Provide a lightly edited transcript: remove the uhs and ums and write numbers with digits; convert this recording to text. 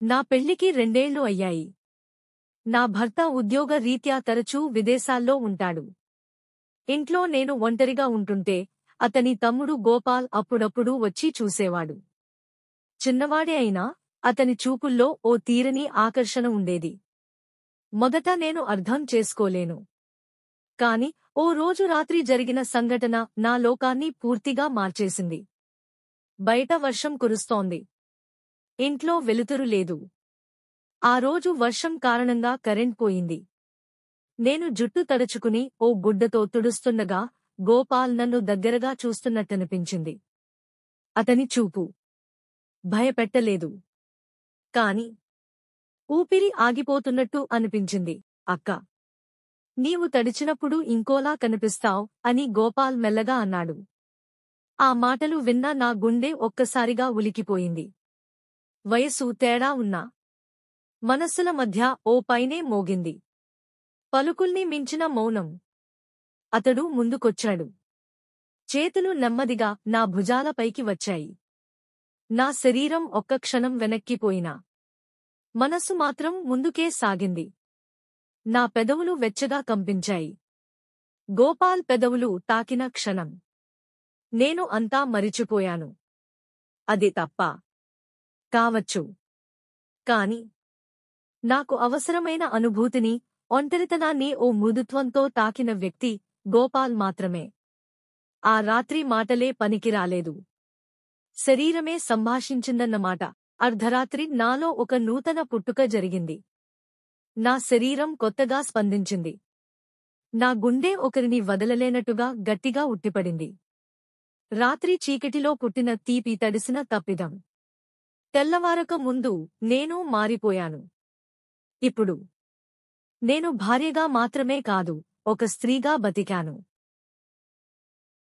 నా పెళ్లికి 2 ఏళ్లు అయ్యాయి. నా భర్త ఉద్యోగ రీత్యా తరచూ విదేశాల్లో ఉంటాడు. ఇంట్లో నేను ఒంటరిగా ఉంటుంటే అతని తమ్ముడు గోపాల్ అప్పుడప్పుడు వచ్చి చూసేవాడు. చిన్నవాడే అయినా అతని చూపుల్లో ఓ తీరని ఆకర్షణ ఉండేది. మొదట నేను అర్థం చేసుకోలేను. కాని ఓ రోజు రాత్రి జరిగిన సంఘటన నా లోకాన్ని పూర్తిగా మార్చేసింది. బయట వర్షం కురుస్తోంది. ఇంట్లో వెలుతురు లేదు. ఆ రోజు వర్షం కారణంగా కరెంట్ పోయింది. నేను జుట్టు తడుచుకుని ఓ గుడ్డతో తుడుస్తుండగా గోపాల్ నన్ను దగ్గరగా చూస్తున్నట్టనిపించింది. అతని చూపు భయపెట్టలేదు. కాని ఊపిరి ఆగిపోతున్నట్టు అనిపించింది. అక్కా! నీవు తడిచినప్పుడు ఇంకోలా కనిపిస్తావ్ అని గోపాల్ మెల్లగా అన్నాడు. ఆ మాటలు విన్నా నా గుండె ఒక్కసారిగా ఉలికిపోయింది. వయసు తేడా ఉన్నా మనస్సుల మధ్య ఓ పైనే మోగింది. పలుకుల్ని మించిన మౌనం. అతడు ముందుకొచ్చాడు. చేతులు నెమ్మదిగా నా భుజాలపైకి వచ్చాయి. నా శరీరం ఒక్క క్షణం వెనక్కిపోయినా మనసు మాత్రం ముందుకే సాగింది. నా పెదవులు వెచ్చగా కంపించాయి. గోపాల్ పెదవులు తాకిన క్షణం నేను అంతా మరిచిపోయాను. అది తప్పా? కావచ్చు. కాని నాకు అవసరమైన అనుభూతిని, ఒంటరితనాన్ని ఓ మృదుత్వంతో తాకిన వ్యక్తి గోపాల్ మాత్రమే. ఆ రాత్రి మాటలే పనికిరాలేదు. శరీరమే సంభాషించిందన్నమాట. అర్ధరాత్రి నాలో ఒక నూతన పుట్టుక జరిగింది. నా శరీరం కొత్తగా స్పందించింది. నా గుండె ఒకరిని వదలలేనట్టుగా గట్టిగా ఉట్టిపడింది. రాత్రి చీకటిలో పుట్టిన తీపి తడిసిన తప్పిదం. తెల్లవారక ముందు నేను మారిపోయాను. ఇప్పుడు నేను భార్యగా మాత్రమే కాదు, ఒక స్త్రీగా బతికాను.